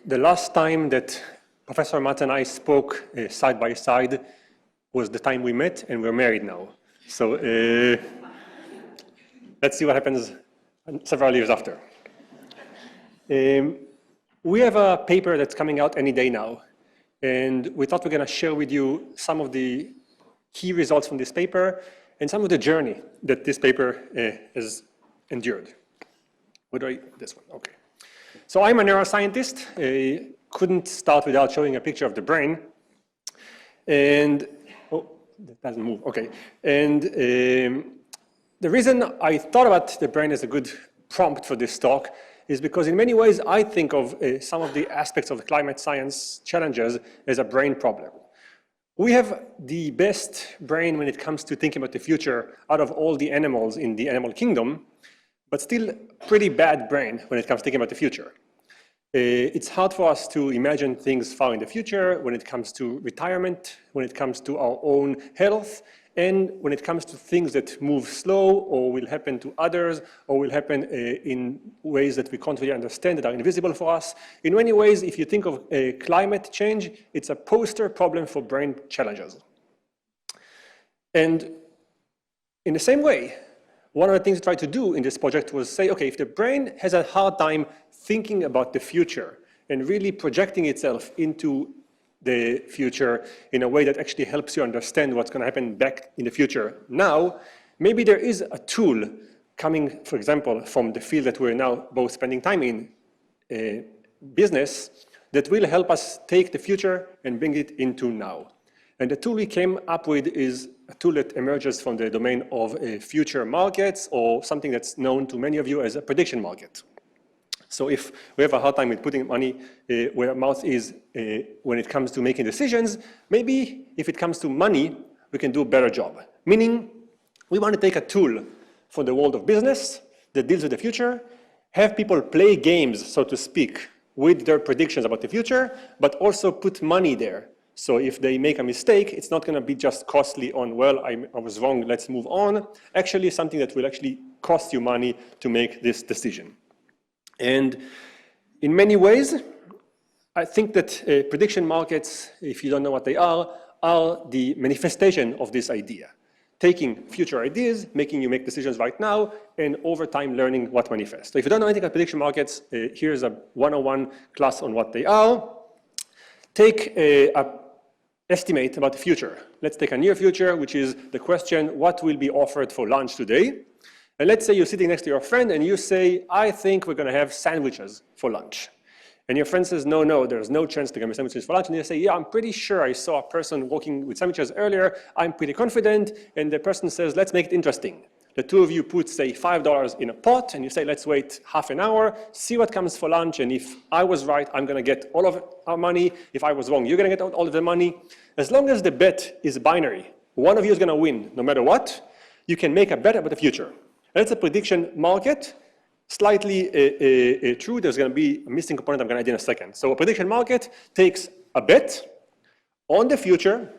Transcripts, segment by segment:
the last time that Professor Matt and I spoke side by side was the time we met, and we're married now. So let's see what happens several years after. We have a paper that's coming out any day now, and we thought we're going to share with you some of the key results from this paper and some of the journey that this paper has endured. This one, okay. So I'm a neuroscientist. Couldn't start without showing a picture of the brain. And, oh, that doesn't move, okay. And the reason I thought about the brain as a good prompt for this talk is because in many ways I think of some of the aspects of the climate science challenges as a brain problem. We have the best brain when it comes to thinking about the future out of all the animals in the animal kingdom, but still pretty bad brain when it comes to thinking about the future. It's hard for us to imagine things far in the future when it comes to retirement, when it comes to our own health, and when it comes to things that move slow or will happen to others or will happen in ways that we can't really understand, that are invisible for us. In many ways, if you think of climate change, it's a poster problem for brain challenges. And in the same way, one of the things we tried to do in this project was say, okay, if the brain has a hard time thinking about the future and really projecting itself into the future in a way that actually helps you understand what's going to happen back in the future now, maybe there is a tool coming, for example, from the field that we're now both spending time in, business, that will help us take the future and bring it into now. And the tool we came up with is a tool that emerges from the domain of future markets, or something that's known to many of you as a prediction market. So if we have a hard time with putting money where our mouth is when it comes to making decisions, maybe if it comes to money, we can do a better job. Meaning, we want to take a tool from the world of business that deals with the future, have people play games, so to speak, with their predictions about the future, but also put money there. So if they make a mistake, it's not going to be just costly on, well, I was wrong, let's move on. Actually, something that will actually cost you money to make this decision. And in many ways, I think that prediction markets, if you don't know what they are the manifestation of this idea. Taking future ideas, making you make decisions right now, and over time learning what manifests. So if you don't know anything about prediction markets, here's a 101 class on what they are. Take a estimate about the future. Let's take a near future, which is the question, what will be offered for lunch today? And let's say you're sitting next to your friend and you say, I think we're going to have sandwiches for lunch. And your friend says, no, there's no chance to get me sandwiches for lunch. And you say, yeah, I'm pretty sure I saw a person walking with sandwiches earlier. I'm pretty confident. And the person says, let's make it interesting. The two of you put, say, $5 in a pot, and you say, let's wait half an hour, see what comes for lunch, and if I was right, I'm going to get all of our money. If I was wrong, you're going to get all of the money. As long as the bet is binary, one of you is going to win no matter what, you can make a bet about the future. That's a prediction market. Slightly true, there's going to be a missing component I'm going to add in a second. So a prediction market takes a bet on the future,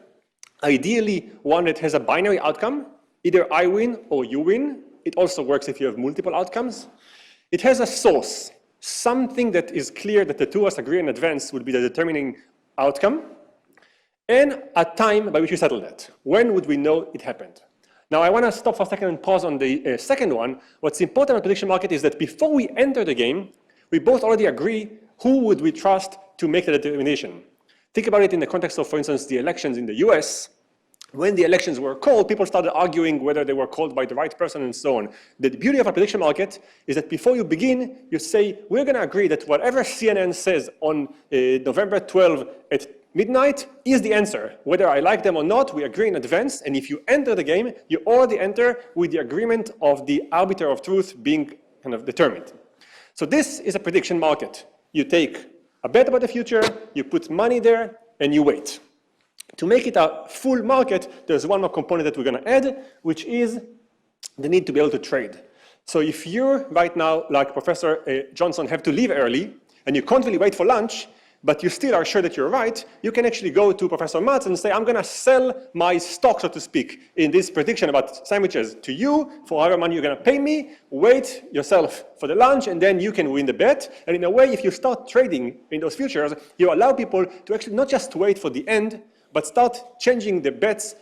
ideally one that has a binary outcome. Either I win or you win. It also works if you have multiple outcomes. It has a source, something that is clear that the two of us agree in advance will be the determining outcome, and a time by which we settle that. When would we know it happened? Now, I want to stop for a second and pause on the second one. What's important about prediction market is that before we enter the game, we both already agree who would we trust to make the determination. Think about it in the context of, for instance, the elections in the US. When the elections were called, people started arguing whether they were called by the right person and so on. The beauty of a prediction market is that before you begin, you say, we're going to agree that whatever CNN says on November 12 at midnight is the answer. Whether I like them or not, we agree in advance. And if you enter the game, you already enter with the agreement of the arbiter of truth being kind of determined. So this is a prediction market. You take a bet about the future, you put money there, and you wait. To make it a full market, there's one more component that we're going to add, which is the need to be able to trade. So if you're right now, like Professor Johnson, have to leave early, and you can't really wait for lunch, but you still are sure that you're right, you can actually go to Professor Matz and say, I'm going to sell my stock, so to speak, in this prediction about sandwiches to you for however money you're going to pay me. Wait yourself for the lunch, and then you can win the bet. And in a way, if you start trading in those futures, you allow people to actually not just wait for the end, but start changing the bets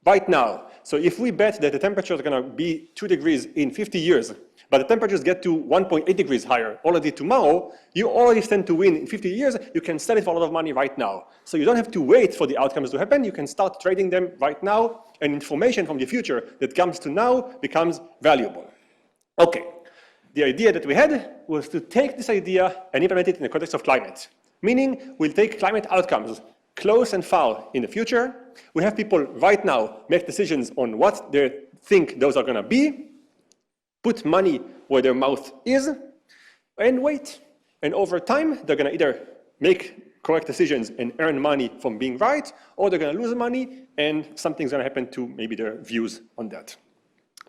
right now. So if we bet that the temperature is going to be 2 degrees in 50 years, but the temperatures get to 1.8 degrees higher already tomorrow, you already stand to win in 50 years. You can sell it for a lot of money right now. So you don't have to wait for the outcomes to happen. You can start trading them right now, and information from the future that comes to now becomes valuable. Okay, the idea that we had was to take this idea and implement it in the context of climate, meaning we'll take climate outcomes close and far in the future. We have people right now make decisions on what they think those are going to be, put money where their mouth is, and wait. And over time, they're going to either make correct decisions and earn money from being right, or they're going to lose money, and something's going to happen to maybe their views on that.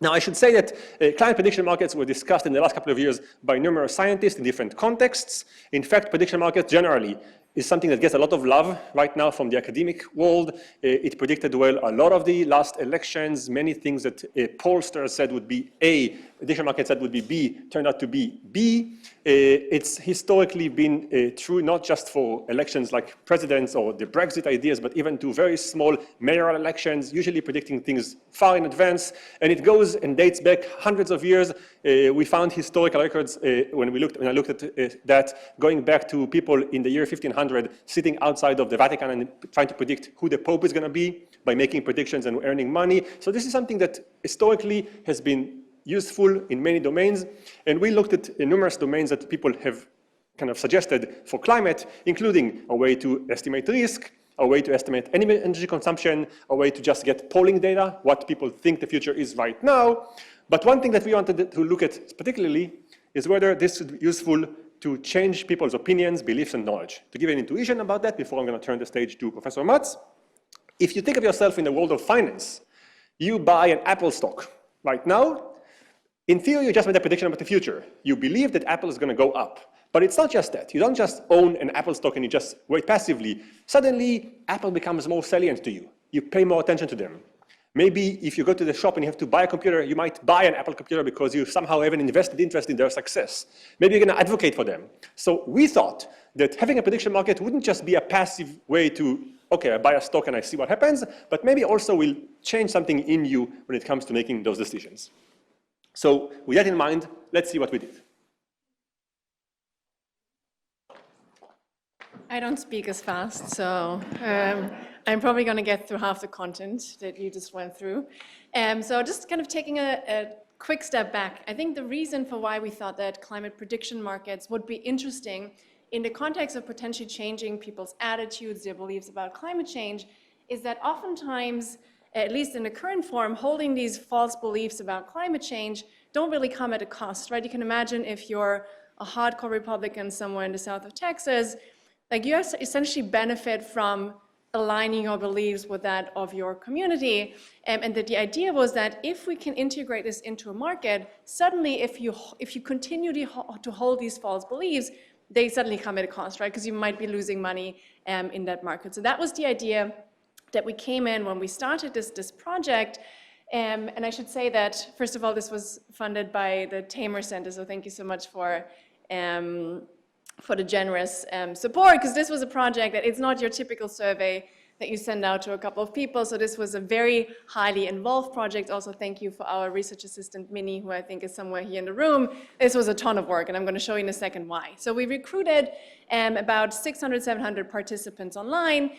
Now, I should say that climate prediction markets were discussed in the last couple of years by numerous scientists in different contexts. In fact, prediction markets generally is something that gets a lot of love right now from the academic world. It predicted well a lot of the last elections. Many things that pollsters said would be A, prediction market said would be B, turned out to be B. It's historically been true not just for elections like presidents or the Brexit ideas, but even to very small mayoral elections, usually predicting things far in advance. And it goes and dates back hundreds of years. We found historical records when I looked at that, going back to people in the year 1500 sitting outside of the Vatican and trying to predict who the Pope is going to be by making predictions and earning money. So this is something that historically has been useful in many domains. And we looked at numerous domains that people have kind of suggested for climate, including a way to estimate risk, a way to estimate energy consumption, a way to just get polling data, what people think the future is right now. But one thing that we wanted to look at particularly is whether this would be useful to change people's opinions, beliefs, and knowledge. To give an intuition about that before I'm going to turn the stage to Professor Matz. If you think of yourself in the world of finance, you buy an Apple stock right now. In theory, you just made a prediction about the future. You believe that Apple is going to go up. But it's not just that. You don't just own an Apple stock and you just wait passively. Suddenly, Apple becomes more salient to you. You pay more attention to them. Maybe if you go to the shop and you have to buy a computer, you might buy an Apple computer because you somehow have an invested interest in their success. Maybe you're going to advocate for them. So we thought that having a prediction market wouldn't just be a passive way to, okay, I buy a stock and I see what happens, but maybe also will change something in you when it comes to making those decisions. So with that in mind, let's see what we did. I don't speak as fast, so I'm probably going to get through half the content that you just went through. So just kind of taking a quick step back, I think the reason for why we thought that climate prediction markets would be interesting in the context of potentially changing people's attitudes, their beliefs about climate change, is that oftentimes, at least in the current form, holding these false beliefs about climate change don't really come at a cost, right? You can imagine if you're a hardcore Republican somewhere in the south of Texas, like you essentially benefit from aligning your beliefs with that of your community. And that the idea was that if we can integrate this into a market, suddenly if you continue to hold these false beliefs, they suddenly come at a cost, right? Because you might be losing money in that market. So that was the idea that we came in when we started this project. And I should say that, first of all, this was funded by the Tamer Center, so thank you so much for the generous support, because this was a project that it's not your typical survey that you send out to a couple of people. So this was a very highly involved project. Also, thank you for our research assistant, Minnie, who I think is somewhere here in the room. This was a ton of work, and I'm going to show you in a second why. So we recruited about 600, 700 participants online.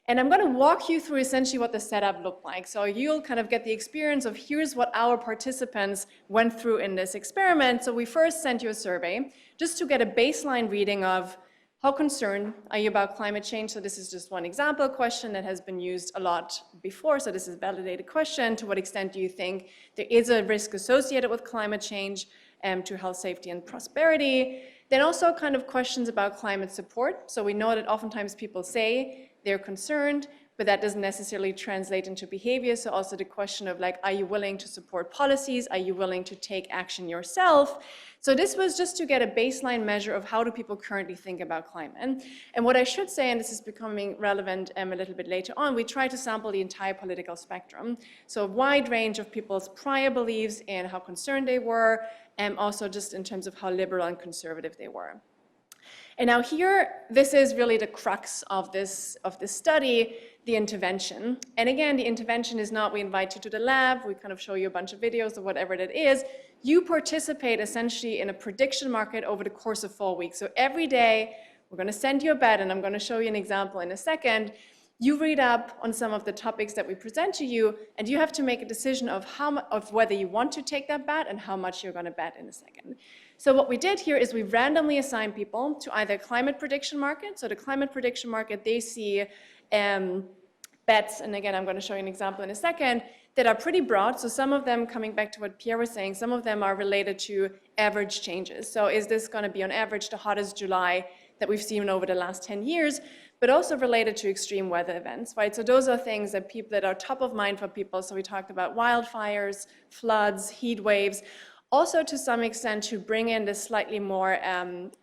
And I'm going to walk you through essentially what the setup looked like. So you'll kind of get the experience of here's what our participants went through in this experiment. So we first sent you a survey just to get a baseline reading of how concerned are you about climate change. So this is just one example question that has been used a lot before. So this is a validated question. To what extent do you think there is a risk associated with climate change to health, safety, and prosperity? Then also kind of questions about climate support. So we know that oftentimes people say they're concerned, but that doesn't necessarily translate into behavior. So also the question of like, are you willing to support policies? Are you willing to take action yourself? So this was just to get a baseline measure of how do people currently think about climate. And what I should say, and this is becoming relevant a little bit later on, we try to sample the entire political spectrum. So a wide range of people's prior beliefs and how concerned they were, and also just in terms of how liberal and conservative they were. And now here, this is really the crux of this study, the intervention. And again, the intervention is not we invite you to the lab, we kind of show you a bunch of videos or whatever that is. You participate essentially in a prediction market over the course of 4 weeks. So every day, we're going to send you a bet, and I'm going to show you an example in a second. You read up on some of the topics that we present to you, and you have to make a decision of whether you want to take that bet and how much you're going to bet in a second. So what we did here is we randomly assigned people to either climate prediction market. So the climate prediction market, they see bets, and again, I'm going to show you an example in a second, that are pretty broad. So some of them, coming back to what Pierre was saying, some of them are related to average changes. So is this going to be on average the hottest July that we've seen over the last 10 years, but also related to extreme weather events, right? So those are things that are top of mind for people. So we talked about wildfires, floods, heat waves. Also, to some extent, to bring in this slightly more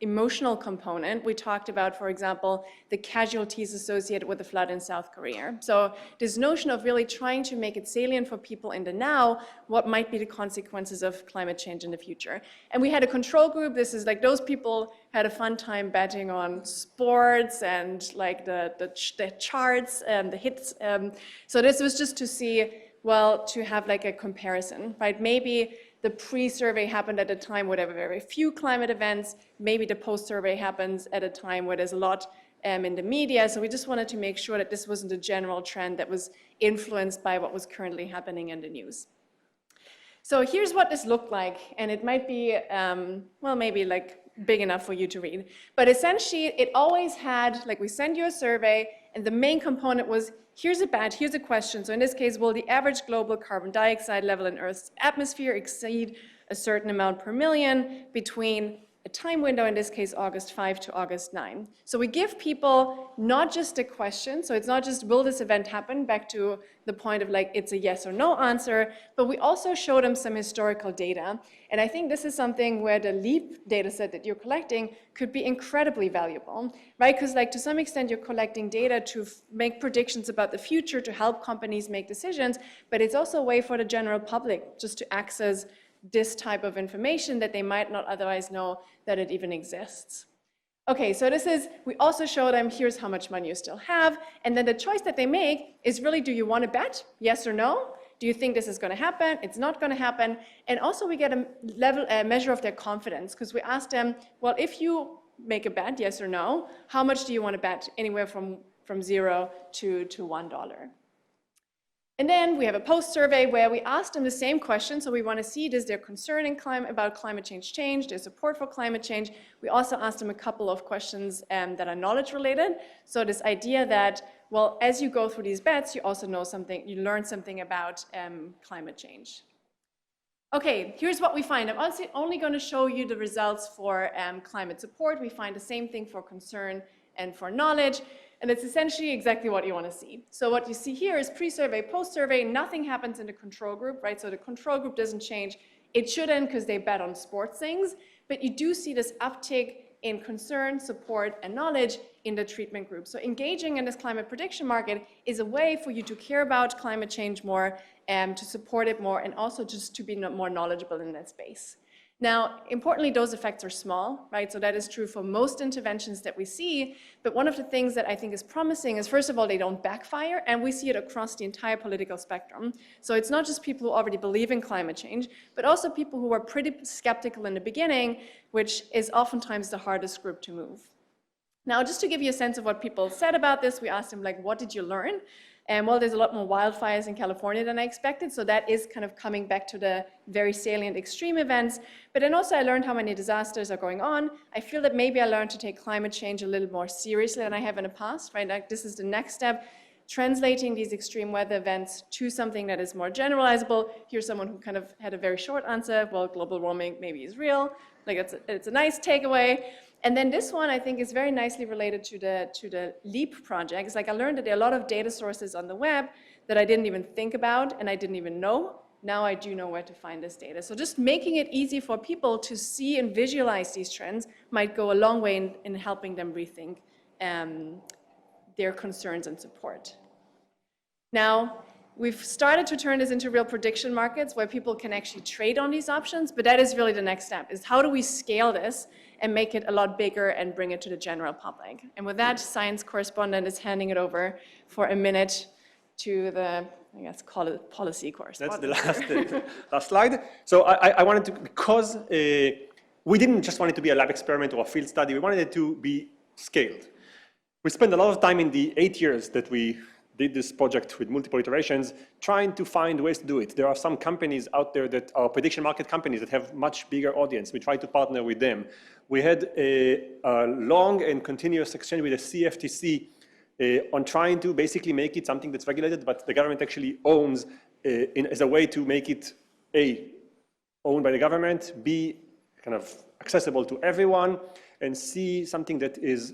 emotional component, we talked about, for example, the casualties associated with the flood in South Korea. So this notion of really trying to make it salient for people in the now, what might be the consequences of climate change in the future. And we had a control group. This is like those people had a fun time betting on sports and like the charts and the hits. So this was just to see, well, to have like a comparison, right? Maybe the pre-survey happened at a time where there were very few climate events. Maybe the post-survey happens at a time where there's a lot in the media. So we just wanted to make sure that this wasn't a general trend that was influenced by what was currently happening in the news. So here's what this looked like. And it might be, well, maybe like big enough for you to read. But essentially, it always had, like we send you a survey, and the main component was, here's a bet, here's a question. So in this case, will the average global carbon dioxide level in Earth's atmosphere exceed a certain amount per million between a time window, in this case, August 5 to August 9. So we give people not just a question, so it's not just will this event happen, back to the point of like it's a yes or no answer, but we also show them some historical data. And I think this is something where the LEAP data set that you're collecting could be incredibly valuable, right? Because like to some extent you're collecting data to make predictions about the future, to help companies make decisions, but it's also a way for the general public just to access this type of information that they might not otherwise know that it even exists. Okay, so this is, we also show them, here's how much money you still have, and then the choice that they make is really, do you want to bet, yes or no? Do you think this is going to happen? It's not going to happen. And also we get a measure of their confidence, because we ask them, well, if you make a bet, yes or no, how much do you want to bet? Anywhere from $0 to $1. And then we have a post-survey where we asked them the same question. So we want to see, does their concern about climate change change, their support for climate change? We also asked them a couple of questions that are knowledge related. So this idea that, well, as you go through these bets, you also know something, you learn something about climate change. Okay, here's what we find. I'm only going to show you the results for climate support. We find the same thing for concern and for knowledge. And it's essentially exactly what you want to see. So what you see here is pre-survey, post-survey, nothing happens in the control group, right? So the control group doesn't change. It shouldn't, because they bet on sports things. But you do see this uptick in concern, support, and knowledge in the treatment group. So engaging in this climate prediction market is a way for you to care about climate change more, to support it more, and also just to be more knowledgeable in that space. Now, importantly, those effects are small, right? So that is true for most interventions that we see. But one of the things that I think is promising is, first of all, they don't backfire, and we see it across the entire political spectrum. So it's not just people who already believe in climate change, but also people who are pretty skeptical in the beginning, which is oftentimes the hardest group to move. Now, just to give you a sense of what people said about this, we asked them, like, what did you learn? And well, there's a lot more wildfires in California than I expected, so that is kind of coming back to the very salient extreme events. But then also I learned how many disasters are going on. I feel that maybe I learned to take climate change a little more seriously than I have in the past, right? Like this is the next step, translating these extreme weather events to something that is more generalizable. Here's someone who kind of had a very short answer. Well, global warming maybe is real. Like it's a nice takeaway. And then this one, I think, is very nicely related to the LEAP project. It's like I learned that there are a lot of data sources on the web that I didn't even think about and I didn't even know. Now I do know where to find this data. So just making it easy for people to see and visualize these trends might go a long way in helping them rethink their concerns and support. Now, we've started to turn this into real prediction markets where people can actually trade on these options, but that is really the next step, is how do we scale this and make it a lot bigger and bring it to the general public. And with that, science correspondent is handing it over for a minute to the, I guess, call it policy correspondent. That's the last slide. So I wanted to, because we didn't just want it to be a lab experiment or a field study, we wanted it to be scaled. We spent a lot of time in the 8 years that we did this project with multiple iterations, trying to find ways to do it. There are some companies out there that are prediction market companies that have much bigger audience. We tried to partner with them. We had a long and continuous exchange with the CFTC on trying to basically make it something that's regulated, but the government actually owns as a way to make it A, owned by the government, B, kind of accessible to everyone, and C, something that is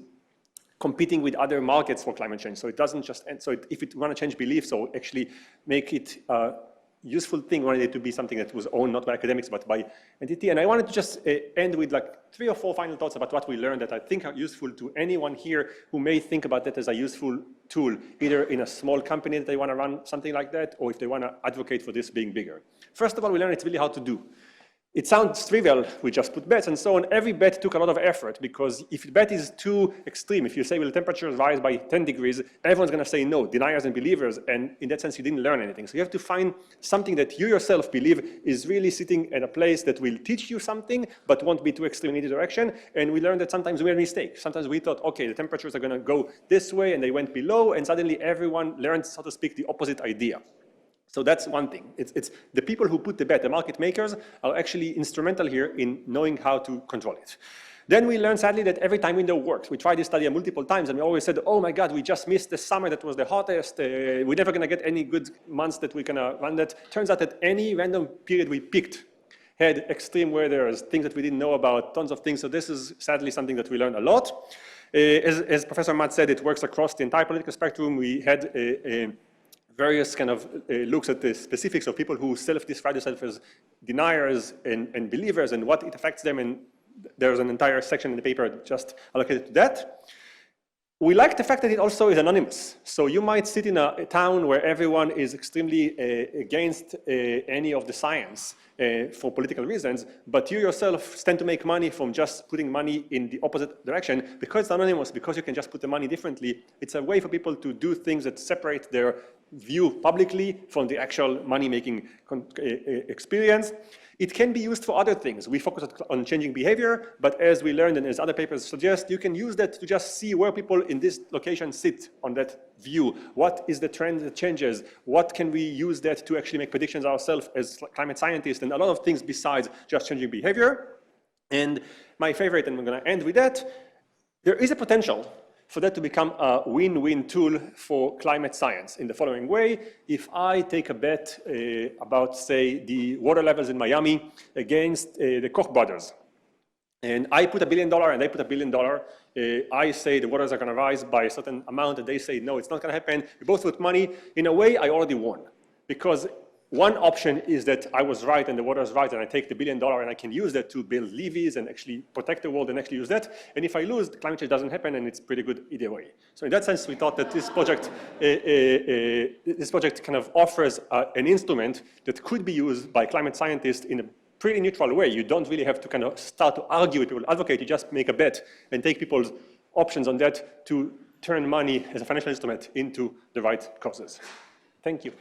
competing with other markets for climate change. So it doesn't just end, so if it want to change beliefs or actually make it a useful thing, we wanted it to be something that was owned not by academics but by entity. And I wanted to just end with like 3 or 4 final thoughts about what we learned that I think are useful to anyone here who may think about that as a useful tool, either in a small company that they want to run something like that, or if they want to advocate for this being bigger. First of all, we learned it's really hard to do. It sounds trivial, we just put bets and so on. Every bet took a lot of effort because if the bet is too extreme, if you say, well, the temperatures rise by 10 degrees, everyone's gonna say no, deniers and believers, and in that sense, you didn't learn anything. So you have to find something that you yourself believe is really sitting at a place that will teach you something, but won't be too extreme in either direction. And we learned that sometimes we made mistakes. Sometimes we thought, okay, the temperatures are gonna go this way, and they went below, and suddenly everyone learned, so to speak, the opposite idea. So that's one thing. It's the people who put the bet, the market makers, are actually instrumental here in knowing how to control it. Then we learned, sadly, that every time window works. We tried this study multiple times, and we always said, oh my God, we just missed the summer that was the hottest. We're never going to get any good months that we're going to run that. Turns out that any random period we picked had extreme weather, things that we didn't know about, tons of things. So this is sadly something that we learned a lot. As Professor Matt said, it works across the entire political spectrum. We had various kind of looks at the specifics of people who self-describe themselves as deniers and believers and what it affects them, and there's an entire section in the paper just allocated to that. We like the fact that it also is anonymous. So you might sit in a town where everyone is extremely against any of the science for political reasons, but you yourself stand to make money from just putting money in the opposite direction. Because it's anonymous, because you can just put the money differently, it's a way for people to do things that separate their view publicly from the actual money-making experience. It can be used for other things. We focus on changing behavior, but as we learned and as other papers suggest, you can use that to just see where people in this location sit on that view. What is the trend that changes? What can we use that to actually make predictions ourselves as climate scientists, and a lot of things besides just changing behavior. And my favorite, and I'm going to end with that, there is a potential for that to become a win-win tool for climate science in the following way. If I take a bet about, say, the water levels in Miami against the Koch brothers, and I put $1 billion and they put $1 billion, I say the waters are going to rise by a certain amount, and they say, no, it's not going to happen. We both put money. In a way, I already won. Because one option is that I was right and the water is right, and I take the $1 billion and I can use that to build levees and actually protect the world and actually use that. And if I lose, the climate change doesn't happen, and it's pretty good either way. So in that sense, we thought that this project kind of offers an instrument that could be used by climate scientists in a pretty neutral way. You don't really have to kind of start to argue with people, advocate. You just make a bet and take people's options on that to turn money as a financial instrument into the right causes. Thank you.